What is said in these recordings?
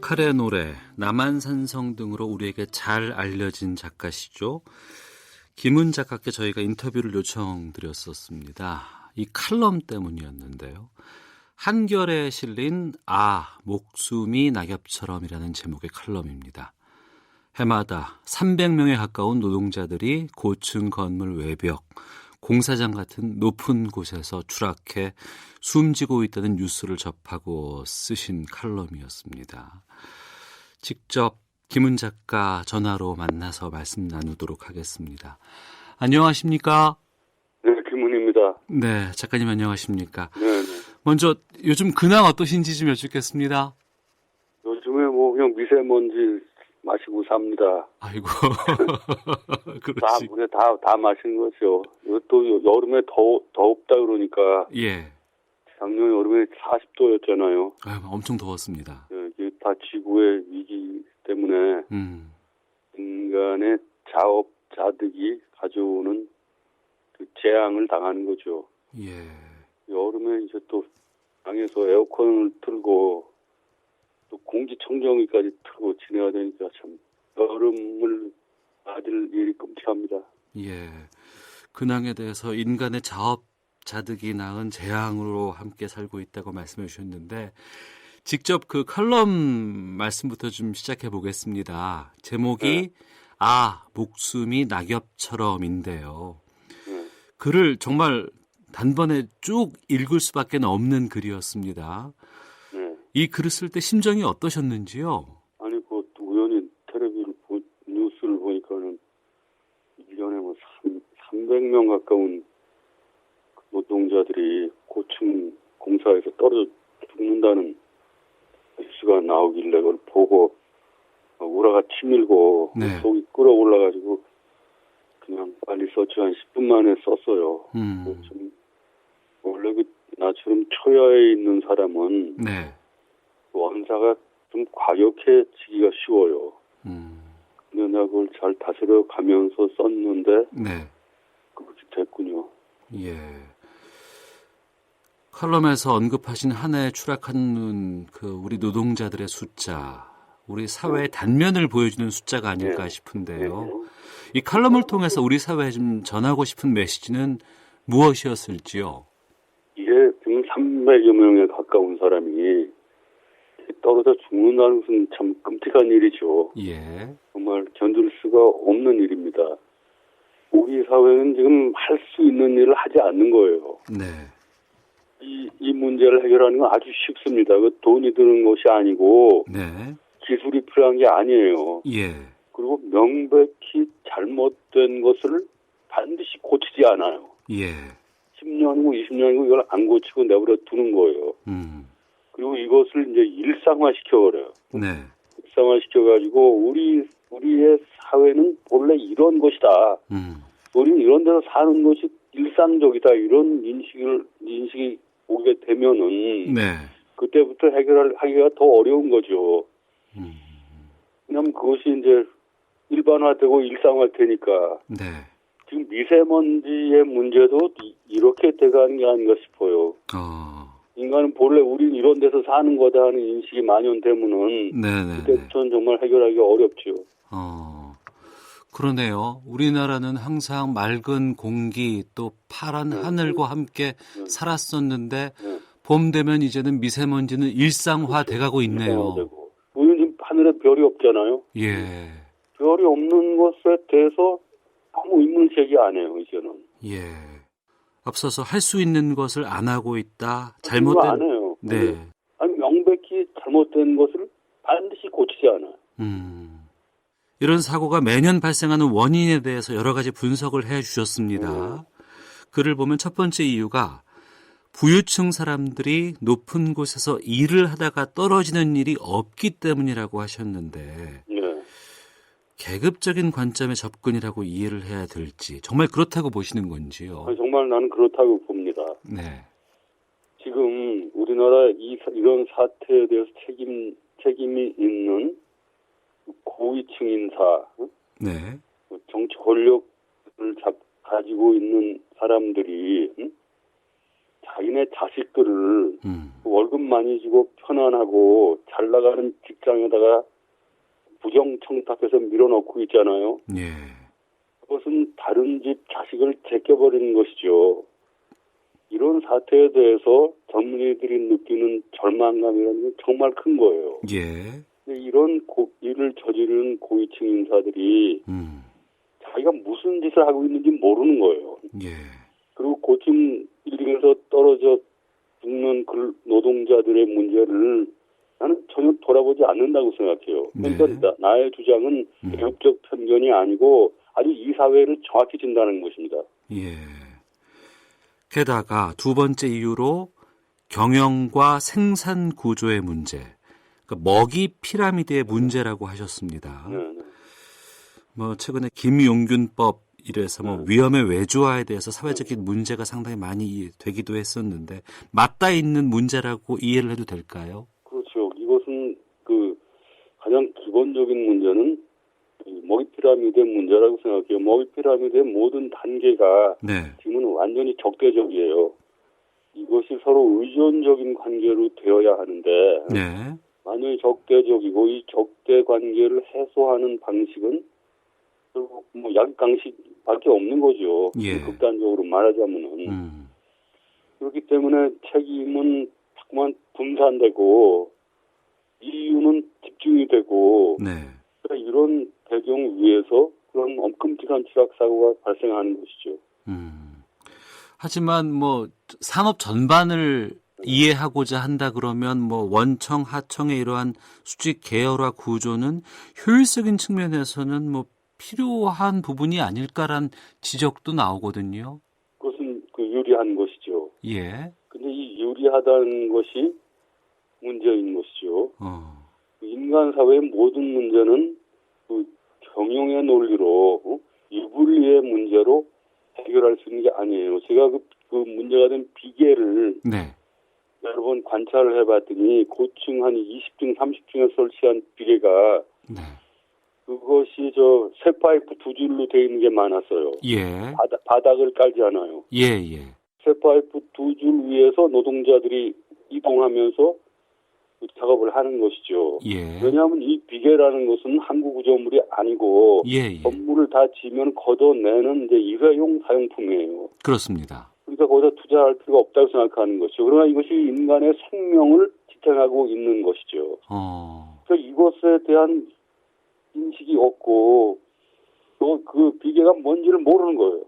칼의 노래, 남한산성 등으로 우리에게 잘 알려진 작가시죠. 김은 작가께 저희가 인터뷰를 요청드렸었습니다. 이 칼럼 때문이었는데요. 한결에 실린 목숨이 낙엽처럼이라는 제목의 칼럼입니다. 해마다 300명에 가까운 노동자들이 고층 건물 외벽, 공사장 같은 높은 곳에서 추락해 숨지고 있다는 뉴스를 접하고 쓰신 칼럼이었습니다. 직접 김은 작가 전화로 만나서 말씀 나누도록 하겠습니다. 안녕하십니까? 네, 김은입니다. 네, 작가님 안녕하십니까? 네. 먼저 요즘 근황 어떠신지 좀 여쭙겠습니다. 요즘에 그냥 미세먼지 마시고 삽니다. 아이고, 다 물에 다 마시는 거죠. 또 여름에 덥다 그러니까. 예. 작년 여름에 40도였잖아요. 엄청 더웠습니다. 네, 이게 다 지구의 위기 때문에 인간의 자업자득이 가져오는 그 재앙을 당하는 거죠. 예. 여름에 이제 또 방에서 에어컨을 틀고 또 공기청정기까지 틀고 지내야 되니까 참 여름을 맞을 일이 끔찍합니다. 예. 근황에 대해서 인간의 자업자득이 낳은 재앙으로 함께 살고 있다고 말씀해 주셨는데 직접 그 칼럼 말씀부터 좀 시작해 보겠습니다. 제목이 목숨이 낙엽처럼인데요. 글을 정말 단번에 쭉 읽을 수밖에 없는 글이었습니다. 이 글을 쓸 때 심정이 어떠셨는지요? 아니, 우연히 텔레비를 뉴스를 보니까는 1년에 300명 가까운 노동자들이 고층 공사에서 떨어져 죽는다는 뉴스가 나오길래 그걸 보고 우라가 치밀고 속이 끓어올라가지고 그냥 빨리 썼지 한 10분 만에 썼어요. 좀 원래 나처럼 초야에 있는 사람은 원사가 좀 과격해지기가 쉬워요. 근데 내가 그걸 잘 다스려 가면서 썼는데 그렇게 됐군요. 예. 칼럼에서 언급하신 한 해에 추락하는 그 우리 노동자들의 숫자, 우리 사회의 단면을 보여주는 숫자가 아닐까 싶은데요. 이 칼럼을 통해서 우리 사회에 좀 전하고 싶은 메시지는 무엇이었을지요? 이게 지금 300여 명에 가까운 사람이 떨어져 죽는다는 것은 참 끔찍한 일이죠. 예. 정말 견딜 수가 없는 일입니다. 우리 사회는 지금 할 수 있는 일을 하지 않는 거예요. 이 문제를 해결하는 건 아주 쉽습니다. 돈이 드는 것이 아니고 기술이 필요한 게 아니에요. 그리고 명백히 잘못된 것을 반드시 고치지 않아요. 10년이고 20년이고 이걸 안 고치고 내버려 두는 거예요. 그리고 이것을 이제 일상화시켜버려요. 일상화시켜가지고 우리의 사회는 원래 이런 것이다. 우리는 이런 데서 사는 것이 일상적이다. 이런 인식이 오게 되면은 그때부터 해결하기가 더 어려운 거죠. 왜냐하면 그것이 이제 일반화되고 일상화되니까 지금 미세먼지의 문제도 이렇게 돼가는 게 아닌가 싶어요. 인간은 본래 우리는 이런 데서 사는 거다 하는 인식이 만연되면은 그때부터는 정말 해결하기가 어렵죠. 그러네요. 우리나라는 항상 맑은 공기 또 파란 하늘과 함께 살았었는데 봄 되면 이제는 미세먼지는 일상화돼가고 있네요. 우리는 지금 하늘에 별이 없잖아요. 별이 없는 것에 대해서 아무 의문제기 안 해요, 이제는. 앞서서 할 수 있는 것을 안 하고 있다. 잘못된 안 해요. 아니 명백히 잘못된 것을 반드시 고치지 않아요. 이런 사고가 매년 발생하는 원인에 대해서 여러 가지 분석을 해 주셨습니다. 글을 보면 첫 번째 이유가 부유층 사람들이 높은 곳에서 일을 하다가 떨어지는 일이 없기 때문이라고 하셨는데 계급적인 관점의 접근이라고 이해를 해야 될지 정말 그렇다고 보시는 건지요? 정말 나는 그렇다고 봅니다. 지금 우리나라 이런 사태에 대해서 책임이 있는 고위층 인사, 정치 권력을 가지고 있는 사람들이 자기네 자식들을 월급 많이 주고 편안하고 잘 나가는 직장에다가 부정 청탁해서 밀어넣고 있잖아요. 예. 그것은 다른 집 자식을 제껴버리는 것이죠. 이런 사태에 대해서 젊은이들이 느끼는 절망감이라는 게 정말 큰 거예요. 예. 이런 일을 저지르는 고위층 인사들이 자기가 무슨 짓을 하고 있는지 모르는 거예요. 예. 그리고 고층 빌딩에서 떨어져 죽는 노동자들의 문제를 나는 전혀 돌아보지 않는다고 생각해요. 그러니까 네. 나의 주장은 개혁적 편견이 아니고 아주 이 사회를 정확히 진단하는 것입니다. 예. 게다가 두 번째 이유로 경영과 생산 구조의 문제, 그러니까 먹이 피라미드의 문제라고 하셨습니다. 네. 뭐 최근에 김용균법 이래서 뭐 위험의 외주화에 대해서 사회적인 문제가 상당히 많이 되기도 했었는데 맞닿아 있는 문제라고 이해를 해도 될까요? 그렇죠. 이것은 가장 기본적인 문제는 먹이 피라미드의 문제라고 생각해요. 먹이 피라미드의 모든 단계가 지금은 완전히 적대적이에요. 이것이 서로 의존적인 관계로 되어야 하는데 완전히 적대적이고 이 적대 관계를 해소하는 방식은 결국 뭐 약강식밖에 없는 거죠. 극단적으로 말하자면은. 그렇기 때문에 책임은 자꾸만 분산되고 이유는 집중이 되고 그러니까 이런 배경 위에서 그런 끔찍한 추락 사고가 발생하는 것이죠. 하지만 뭐 산업 전반을 이해하고자 한다 그러면 뭐 원청 하청의 이러한 수직 계열화 구조는 효율적인 측면에서는 뭐 필요한 부분이 아닐까란 지적도 나오거든요. 그것은 유리한 것이죠. 예. 근데 이 유리하다는 것이 문제인 것이죠. 인간 사회의 모든 문제는 경영의 논리로 유불리의 문제로 해결할 수 있는 게 아니에요. 제가 그 문제가 된 비계를 여러 번 관찰을 해봤더니 고층 한 20층, 30층에 설치한 비계가 그것이 쇠 파이프 두 줄로 되어 있는 게 많았어요. 바닥을 깔지 않아요. 쇠 파이프 두 줄 위에서 노동자들이 이동하면서 작업을 하는 것이죠. 왜냐하면 이 비계라는 것은 항구 구조물이 아니고 건물을 다 지면 걷어내는 이제 일회용 사용품이에요. 그렇습니다. 그러니까 거기다 투자할 필요가 없다고 생각하는 것이죠. 그러나 이것이 인간의 생명을 지탱하고 있는 것이죠. 그래서 이것에 대한 인식이 없고 또 그 비계가 뭔지를 모르는 거예요.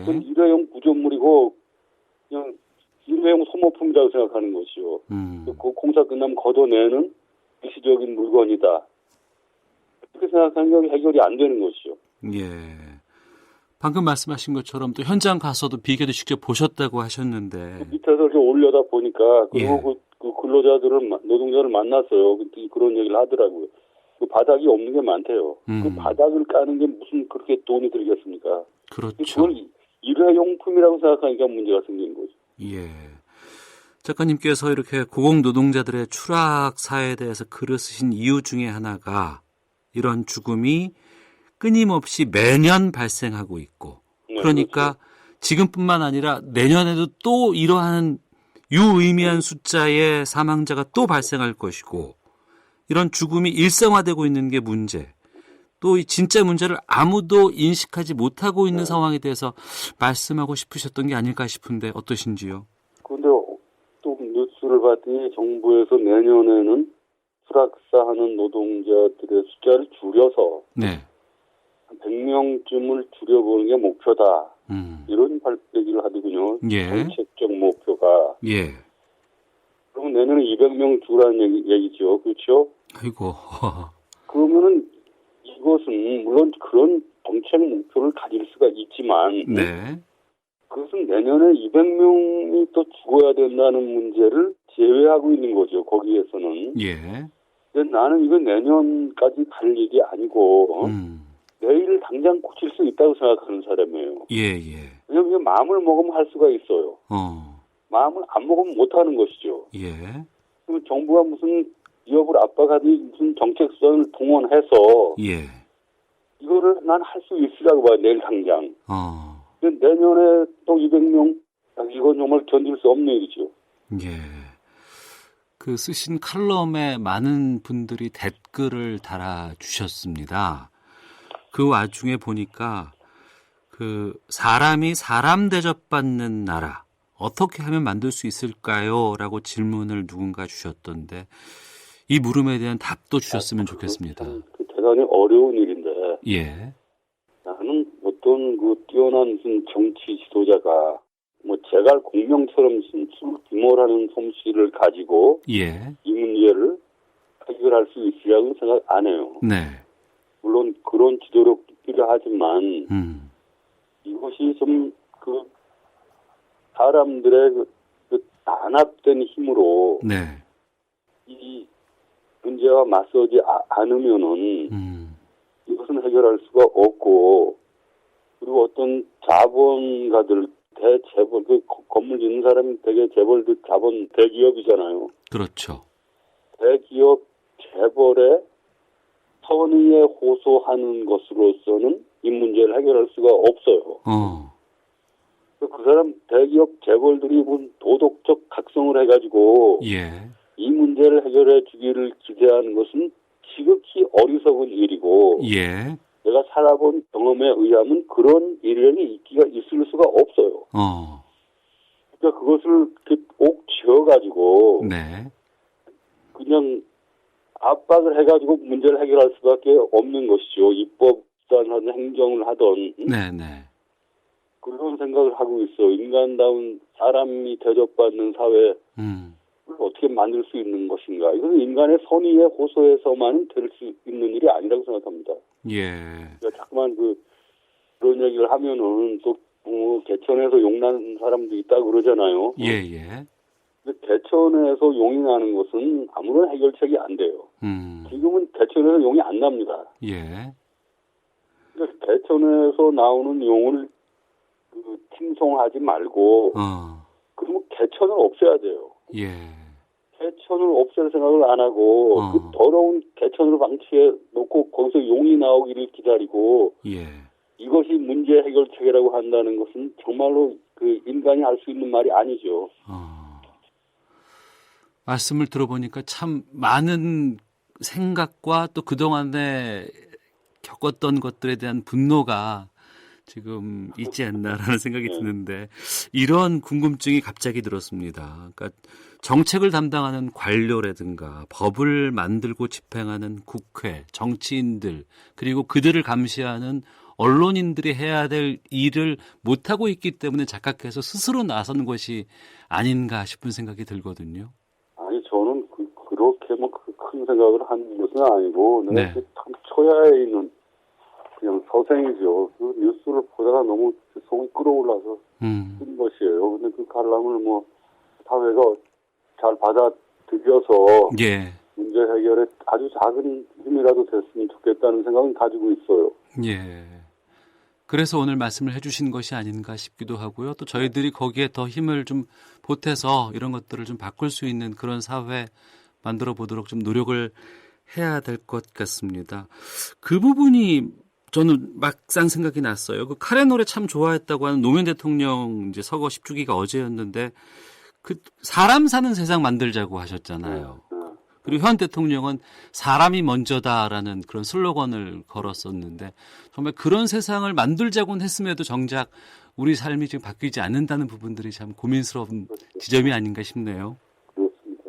그건 일회용 구조물이고 그냥 일회용 소모품이라고 생각하는 것이죠. 그 공사 끝나면 걷어내는 일시적인 물건이다. 그렇게 생각하는 게 해결이 안 되는 것이죠. 방금 말씀하신 것처럼 또 현장 가서도 비계도 직접 보셨다고 하셨는데 밑에서 이렇게 올려다 보니까 그리고 그 근로자들을 노동자를 만났어요. 그런 얘기를 하더라고요. 그 바닥이 없는 게 많대요. 그 바닥을 까는 게 무슨 그렇게 돈이 들겠습니까? 그렇죠. 그걸 일회용품이라고 생각하니까 문제가 생기는 거죠. 작가님께서 이렇게 고공노동자들의 추락사에 대해서 글을 쓰신 이유 중에 하나가 이런 죽음이 끊임없이 매년 발생하고 있고 그러니까 지금뿐만 아니라 내년에도 또 이러한 유의미한 숫자의 사망자가 또 발생할 것이고 이런 죽음이 일상화되고 있는 게 문제 또 이 진짜 문제를 아무도 인식하지 못하고 있는 상황에 대해서 말씀하고 싶으셨던 게 아닐까 싶은데 어떠신지요? 그런데 또 뉴스를 봤더니 정부에서 내년에는 추락사하는 노동자들의 숫자를 줄여서 100명쯤을 줄여보는 게 목표다. 이런 얘기를 하더군요. 정책적 목표가. 그러면 내년에 200명 줄라는 얘기죠. 그렇죠? 아이고. 그러면은 이것은 물론 그런 정책 목표를 가질 수가 있지만 그것은 내년에 200명이 또 죽어야 된다는 문제를 제외하고 있는 거죠. 거기에서는. 근데 나는 이거 내년까지 갈 일이 아니고 내일 당장 고칠 수 있다고 생각하는 사람이에요. 왜냐하면 마음을 먹으면 할 수가 있어요. 마음을 안 먹으면 못하는 것이죠. 그럼 정부가 무슨 기업을 압박하듯이 무슨 정책 수단을 동원해서 이거를 난 할 수 있으라고 봐요. 내일 당장. 근데 내년에 또 200명 이건 정말 견딜 수 없는 일이죠. 그 쓰신 칼럼에 많은 분들이 댓글을 달아주셨습니다. 그 와중에 보니까 그 사람이 사람 대접받는 나라 어떻게 하면 만들 수 있을까요? 라고 질문을 누군가 주셨던데 이 물음에 대한 답도 주셨으면 좋겠습니다. 대단히 어려운 일인데 예. 나는 어떤 그 뛰어난 무슨 정치 지도자가 뭐 제갈 공명처럼 무슨 출귀몰하는 솜씨를 가지고 예. 이 문제를 해결할 수 있으리라고 생각 안 해요. 네. 물론 그런 지도력도 필요하지만 이것이 좀 그 사람들의 그 단합된 힘으로 네. 이 문제와 맞서지 않으면은 이것은 해결할 수가 없고 그리고 어떤 자본가들 대재벌 그 건물 짓는 사람이 되게 재벌들 자본 대기업이잖아요. 그렇죠. 대기업 재벌의 선의에 호소하는 것으로서는 이 문제를 해결할 수가 없어요. 그 사람 대기업 재벌들이 무슨 도덕적 각성을 해가지고 예. 이 문제를 해결해 주기를 기대하는 것은 지극히 어리석은 일이고 예. 내가 살아본 경험에 의하면 그런 일이 있을 수가 없어요. 그러니까 그것을 이렇게 옥 쥐어가지고 네. 그냥 압박을 해가지고 문제를 해결할 수밖에 없는 것이죠. 입법단 행정을 하던. 네네. 그런 생각을 하고 있어. 인간다운 사람이 대접받는 사회를 어떻게 만들 수 있는 것인가. 이것은 인간의 선의에 호소해서만 될 수 있는 일이 아니라고 생각합니다. 예. 그러니까 자꾸만 그런 얘기를 하면은 또 개천에서 용난 사람도 있다 그러잖아요. 예예. 개천에서 용이 나는 것은 아무런 해결책이 안 돼요. 지금은 개천에서 용이 안 납니다. 예. 그러니까 개천에서 나오는 용을 팀송하지 말고 그러면 개천을 없애야 돼요. 예. 개천을 없앨 생각을 안 하고 그 더러운 개천을 방치해 놓고 거기서 용이 나오기를 기다리고 예. 이것이 문제 해결책이라고 한다는 것은 정말로 그 인간이 할 수 있는 말이 아니죠. 말씀을 들어보니까 참 많은 생각과 또 그동안에 겪었던 것들에 대한 분노가 지금 있지 않나라는 생각이 드는데 이런 궁금증이 갑자기 들었습니다. 그러니까 정책을 담당하는 관료라든가 법을 만들고 집행하는 국회, 정치인들 그리고 그들을 감시하는 언론인들이 해야 될 일을 못하고 있기 때문에 착각해서 스스로 나선 것이 아닌가 싶은 생각이 들거든요. 아니 저는 그렇게 뭐 큰 생각을 한 것은 아니고 내가 네. 참 초야에 있는 그냥 서생이죠. 그 뉴스를 보다가 너무 속이 끓어올라서 쓴 것이에요. 근데 그 칼럼을 뭐 사회가 잘 받아들여서 예. 문제 해결에 아주 작은 힘이라도 됐으면 좋겠다는 생각은 가지고 있어요. 예. 그래서 오늘 말씀을 해주신 것이 아닌가 싶기도 하고요. 또 저희들이 거기에 더 힘을 좀 보태서 이런 것들을 좀 바꿀 수 있는 그런 사회 만들어 보도록 좀 노력을 해야 될 것 같습니다. 그 부분이 저는 막상 생각이 났어요. 그 카레 노래 참 좋아했다고 하는 노무현 대통령 이제 서거 10주기가 어제였는데 그 사람 사는 세상 만들자고 하셨잖아요. 그리고 현 대통령은 사람이 먼저다라는 그런 슬로건을 걸었었는데 정말 그런 세상을 만들자고는 했음에도 정작 우리 삶이 지금 바뀌지 않는다는 부분들이 참 고민스러운 지점이 아닌가 싶네요. 그렇습니다.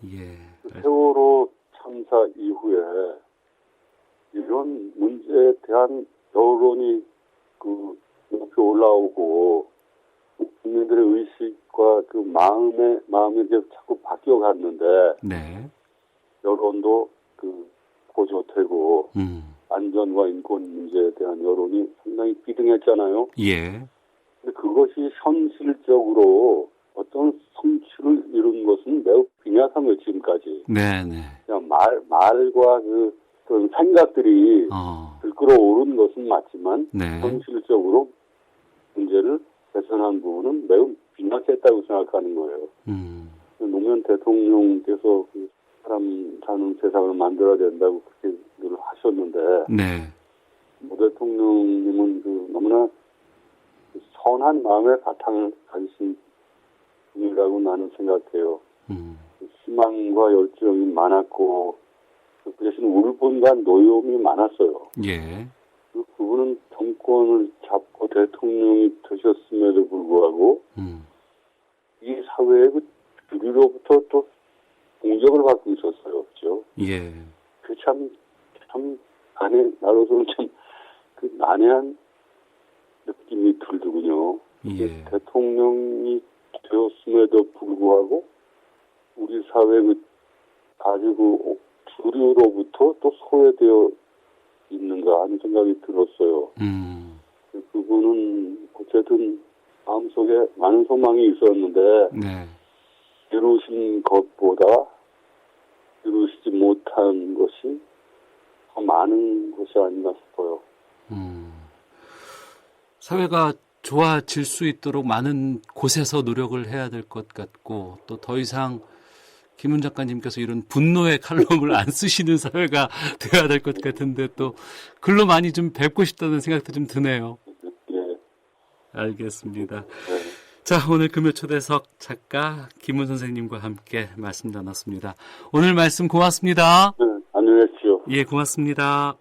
예. 세월호 참사 이후에 이런 문제에 대한 여론이 높이 올라오고 국민들의 의식과 그 마음이 이제 자꾸 바뀌어 갔는데 네. 여론도 고조되고 안전과 인권 문제에 대한 여론이 상당히 비등했잖아요. 예. 근데 그것이 현실적으로 어떤 성취를 이룬 것은 매우 빈약한 지금까지. 네네. 그냥 말과 그런 생각들이 들끓어오른 것은 맞지만 네. 현실적으로 문제를 개선한 부분은 매우 빈약했다고 생각하는 거예요. 노무현 대통령께서 그 사람 사는 세상을 만들어야 된다고 그렇게 늘 하셨는데 네. 노 대통령님은 너무나 선한 마음의 바탕을 가지신 분이라고 나는 생각해요. 희망과 열정이 많았고 그 대신 울분과 노여움이 많았어요. 예. 그분은 정권을 잡고 대통령이 되셨음에도 불구하고 이 사회의 그 주류로부터 또 공격을 받고 있었어요. 그렇죠? 예. 그 참 나로서는 참 그 난해한 느낌이 들더군요. 예. 대통령이 되었음에도 불구하고 우리 사회 아주 그 주류로부터 또 소외되어 있는가 하는 생각이 들었어요. 그분은 어쨌든 마음속에 많은 소망이 있었는데 네. 이루신 것보다 이루시지 못한 것이 더 많은 것이 아닌가 싶어요. 사회가 좋아질 수 있도록 많은 곳에서 노력을 해야 될 것 같고 또 더 이상 김훈 작가님께서 이런 분노의 칼럼을 안 쓰시는 사회가 돼야 될 것 같은데 또 글로 많이 좀 뵙고 싶다는 생각도 좀 드네요. 예. 알겠습니다. 네. 자, 오늘 금요초대석 작가 김훈 선생님과 함께 말씀 나눴습니다. 오늘 말씀 고맙습니다. 네, 안녕히 계십시오. 예, 고맙습니다.